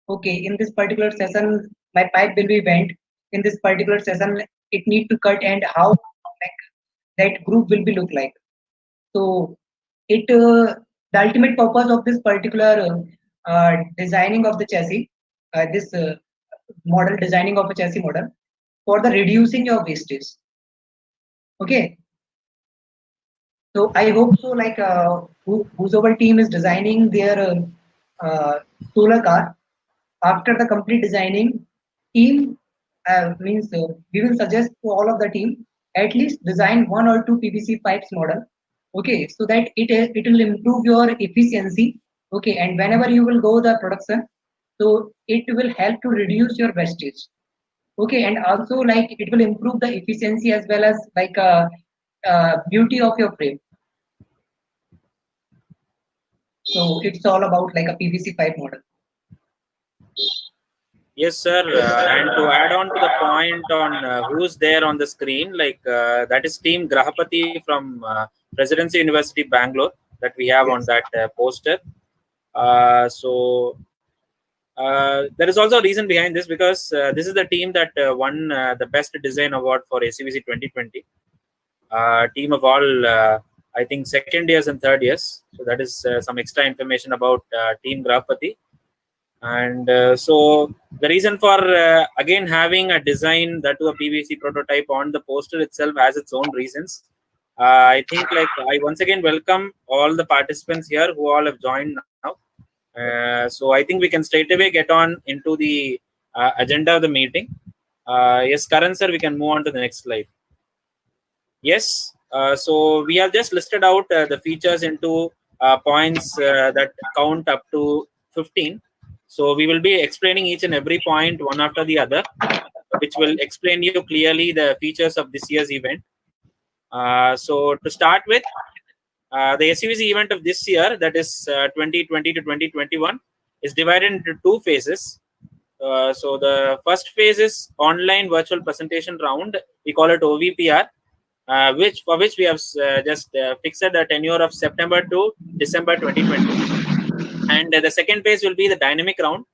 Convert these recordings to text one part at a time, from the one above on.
okay, in this particular session, my pipe will be bent. In this particular session, it need to cut, and how like that group will be look like. So it the ultimate purpose of this particular designing of the chassis, this model designing of a chassis model for the reducing your wastage. Okay, so I hope so. Like whosoever team is designing their solar car, after the complete designing, team means we will suggest to all of the team at least design one or two PVC pipes model. Okay, so that it will improve your efficiency. Okay, and whenever you will go the production, so it will help to reduce your wastage. Okay, and also like it will improve the efficiency as well as like beauty of your frame. So it's all about like a PVC pipe model. Yes, sir. And to add on to the point on who's there on the screen, like that is Team Grahapati from Presidency University, Bangalore, that we have on that poster. There is also a reason behind this, because this is the team that won the Best Design Award for ACVC 2020. Team of all, I think, second years and third years. So that is some extra information about Team Grahapati. And so the reason for again having a design that to a PVC prototype on the poster itself has its own reasons. I think like I once again welcome all the participants here who all have joined now. So I think we can straight away get on into the agenda of the meeting. Yes, Karan sir, we can move on to the next slide. Yes, so we have just listed out the features into points that count up to 15. So we will be explaining each and every point one after the other, which will explain you clearly the features of this year's event. So to start with, the SUVC event of this year, that is 2020 to 2021, is divided into two phases. So the first phase is online virtual presentation round. We call it OVPR. For which we have just fixed a tenure of September to December 2020. And the second phase will be the dynamic round,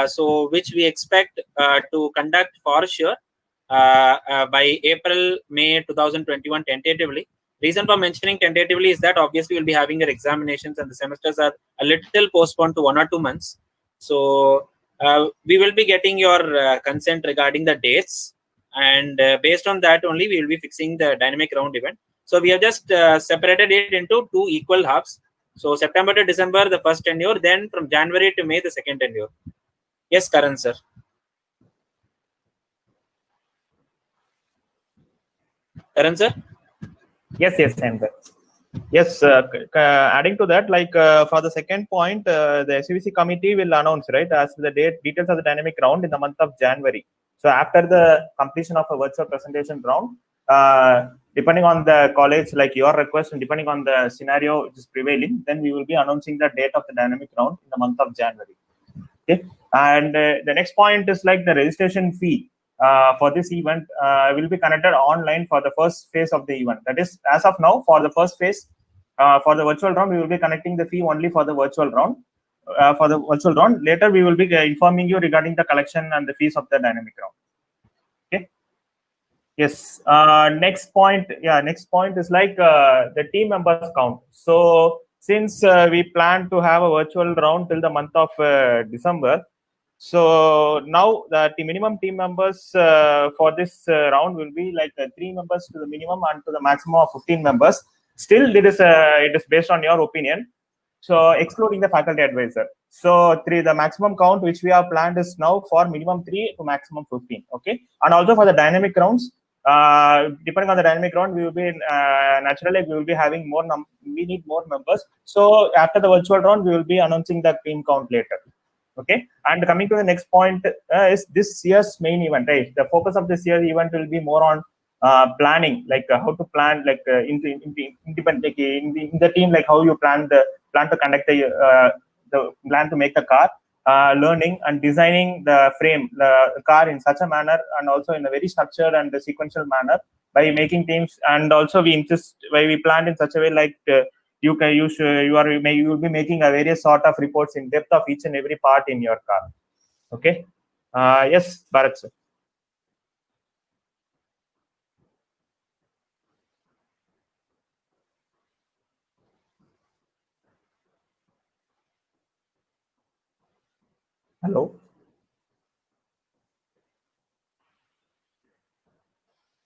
so which we expect to conduct for sure by April, May 2021 tentatively. Reason for mentioning tentatively is that obviously we'll be having your examinations and the semesters are a little postponed to 1 or 2 months. So we will be getting your consent regarding the dates, and based on that only we will be fixing the dynamic round event. So we have just separated it into two equal halves. So September to December the first tenure, then from January to May the second tenure. Yes, Karan sir. Karan sir. Yes, I'm there. Yes, adding to that, like for the second point, the SUVC committee will announce, right, as the details of the dynamic round in the month of January. So after the completion of a virtual presentation round, depending on the college, like your request, and depending on the scenario which is prevailing, then we will be announcing the date of the dynamic round in the month of January. Okay, and the next point is like the registration fee. For this event will be conducted online for the first phase of the event. That is, as of now, for the first phase, for the virtual round, we will be connecting the fee only for the virtual round. Later, we will be informing you regarding the collection and the fees of the dynamic round. Okay. Yes. Next point. Yeah. Next point is like the team members count. So since we plan to have a virtual round till the month of December. So now the minimum team members for this round will be like 3 members to the minimum and to the maximum of 15 members. Still, it is based on your opinion. So excluding the faculty advisor. So the maximum count which we have planned is now for minimum 3 to maximum 15. Okay, and also for the dynamic rounds, depending on the dynamic round, we will be naturally we will be having more. We need more members. So after the virtual round, we will be announcing the team count later. Okay, and coming to the next point is this year's main event. Right, the focus of this year's event will be more on planning, like how to plan, like in the team, like how you plan to conduct the plan to make the car, learning and designing the frame, the car in such a manner, and also in a very structured and sequential manner by making teams. And also we planned in such a way like. You will be making a various sort of reports in depth of each and every part in your car. Okay. Yes, Bharat sir. Hello.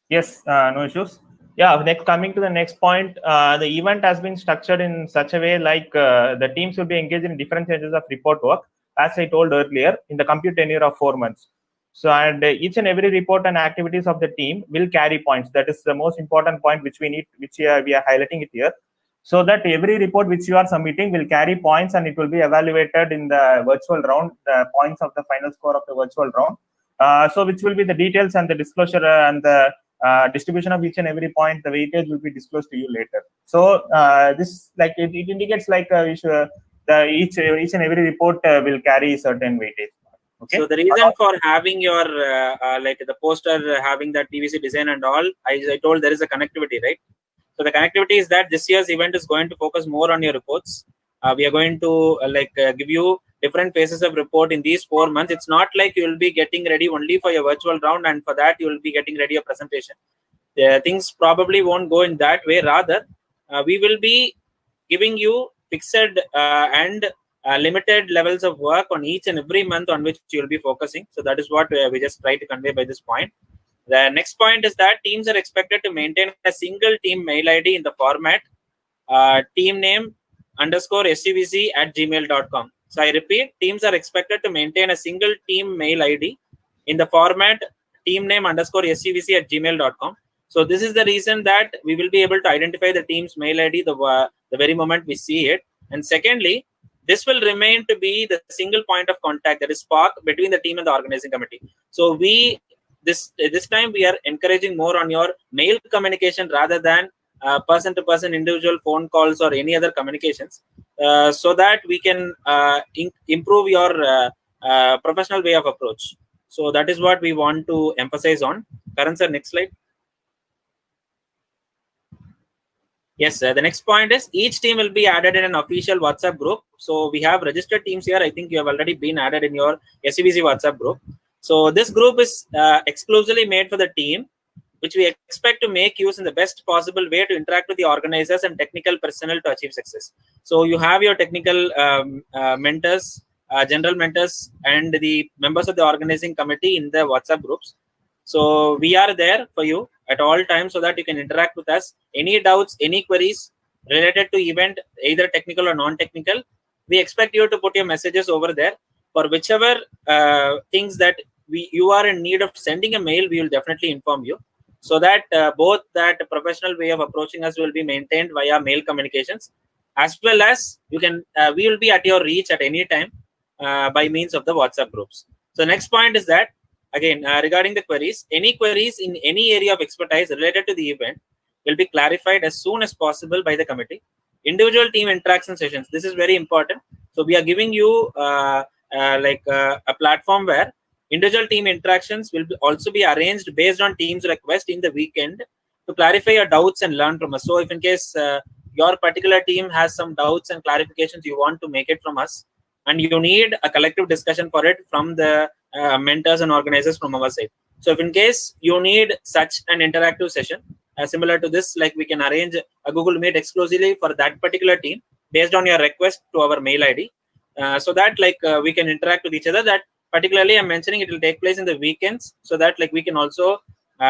Yes, no issues. Yeah, next coming to the next point, the event has been structured in such a way like the teams will be engaged in different stages of report work, as I told earlier, in the compute tenure of 4 months. So, and each and every report and activities of the team will carry points. That is the most important point which we need, which we are highlighting it here. So that every report which you are submitting will carry points and it will be evaluated in the virtual round, the points of the final score of the virtual round. So which will be the details and the disclosure and the distribution of each and every point, the weightage will be disclosed to you later. So this like it indicates like each and every report will carry certain weightage. Okay. So the reason for having your like the poster having that PVC design and all, I told there is a connectivity, right? So the connectivity is that this year's event is going to focus more on your reports. We are going to give you different phases of report in these 4 months. It's not like you will be getting ready only for your virtual round and for that you will be getting ready a presentation. Things probably won't go in that way. Rather, we will be giving you fixed and limited levels of work on each and every month on which you will be focusing. So that is what we just try to convey by this point. The next point is that teams are expected to maintain a single team mail ID in the format team name _SUVC@gmail.com. So I repeat, teams are expected to maintain a single team mail ID in the format team name _SUVC@gmail.com. So this is the reason that we will be able to identify the team's mail ID the very moment we see it. And secondly, this will remain to be the single point of contact, that is spark between the team and the organizing committee. So this time we are encouraging more on your mail communication rather than person to person individual phone calls or any other communications, so that we can improve your professional way of approach. So that is what we want to emphasize on. Karan sir, next slide. Yes, the next point is each team will be added in an official WhatsApp group. So we have registered teams here. I think you have already been added in your SUVC WhatsApp group. So this group is exclusively made for the team, which we expect to make use in the best possible way to interact with the organizers and technical personnel to achieve success. So you have your technical mentors, general mentors, and the members of the organizing committee in the WhatsApp groups. So we are there for you at all times so that you can interact with us. Any doubts, any queries related to event, either technical or non-technical, we expect you to put your messages over there. For whichever things that you are in need of sending a mail, we will definitely inform you, so that both that professional way of approaching us will be maintained via mail communications, as well as you can we will be at your reach at any time by means of the WhatsApp groups. So next point is that, again, regarding the queries, any queries in any area of expertise related to the event will be clarified as soon as possible by the committee. Individual team interaction sessions, this is very important. So we are giving you a platform where individual team interactions will also be arranged based on team's request in the weekend to clarify your doubts and learn from us. So if in case your particular team has some doubts and clarifications, you want to make it from us, and you need a collective discussion for it from the mentors and organizers from our side. So if in case you need such an interactive session similar to this, like we can arrange a Google Meet exclusively for that particular team based on your request to our mail ID, so that we can interact with each other. That particularly I'm mentioning it will take place in the weekends, so that we can also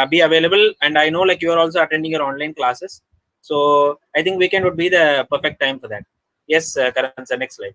be available. And I know you are also attending your online classes, so I think weekend would be the perfect time for that. Yes, Karan sir, next slide.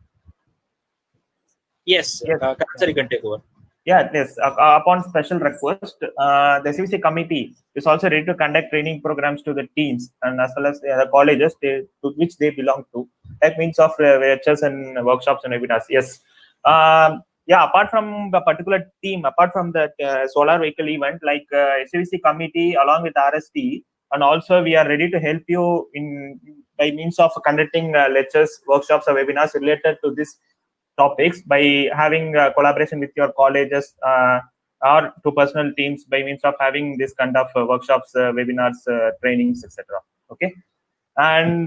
Yes, Karan sir, you can take over. Yeah, yes. Upon special request, the SUVC committee is also ready to conduct training programs to the teams and as well as the colleges to which they belong to, like means of lectures and workshops and webinars. Yes. Yeah, apart from the particular team, apart from the solar vehicle event, like SUVC committee along with RST, and also we are ready to help you in by means of conducting lectures, workshops, or webinars related to this topics by having collaboration with your colleges or to personal teams by means of having this kind of workshops, webinars, trainings, etc. Okay. And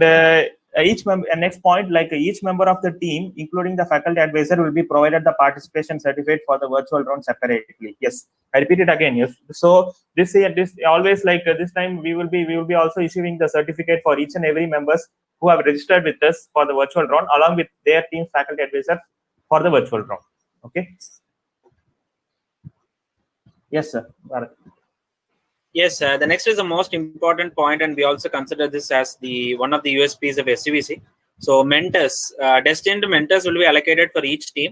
next point, like each member of the team, including the faculty advisor, will be provided the participation certificate for the virtual round separately. Yes, I repeat it again. Yes, so this always like this time we will be also issuing the certificate for each and every members who have registered with us for the virtual round, along with their team faculty advisor for the virtual round. Okay. Yes, sir. Yes, the next is the most important point, and we also consider this as the one of the USPs of SUVC. So mentors, destined mentors will be allocated for each team.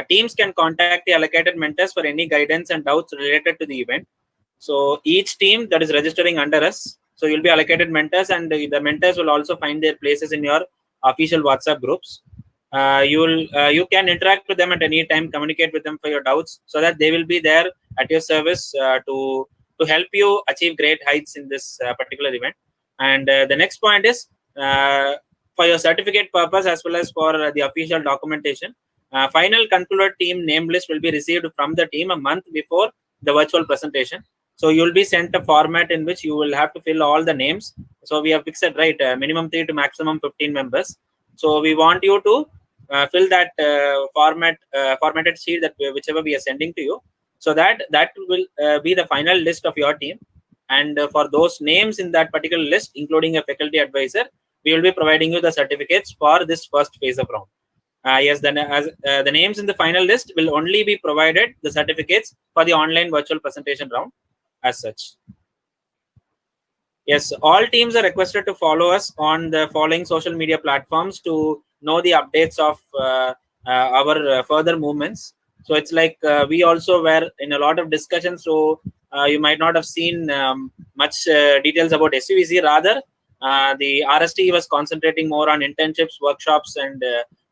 Teams can contact the allocated mentors for any guidance and doubts related to the event. So each team that is registering under us, so you'll be allocated mentors, and the mentors will also find their places in your official WhatsApp groups. You can interact with them at any time, communicate with them for your doubts, so that they will be there at your service to help you achieve great heights in this particular event. And the next point is for your certificate purpose as well as for the official documentation. Final concluded team name list will be received from the team a month before the virtual presentation. So you'll be sent a format in which you will have to fill all the names. So we have fixed it, right, minimum 3 to maximum 15 members. So we want you to fill that formatted sheet that whichever we are sending to you, so that will be the final list of your team. And for those names in that particular list, including a faculty advisor, we will be providing you the certificates for this first phase of round. Yes, then as the names in the final list will only be provided the certificates for the online virtual presentation round as such. Yes, all teams are requested to follow us on the following social media platforms to know the updates of our further movements. So it's like we also were in a lot of discussions. So you might not have seen much details about SUVC. Rather, the RST was concentrating more on internships, workshops, and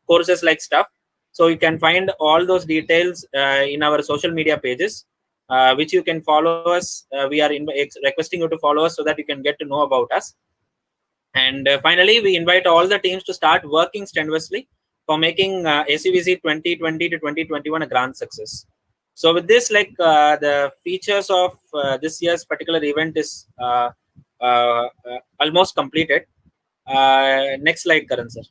courses like stuff. So you can find all those details in our social media pages, which you can follow us. We are requesting you to follow us so that you can get to know about us. And finally, we invite all the teams to start working strenuously for making SUVC 2020 to 2021 a grand success. So with this, like the features of this year's particular event is almost completed. Next slide, Karan sir.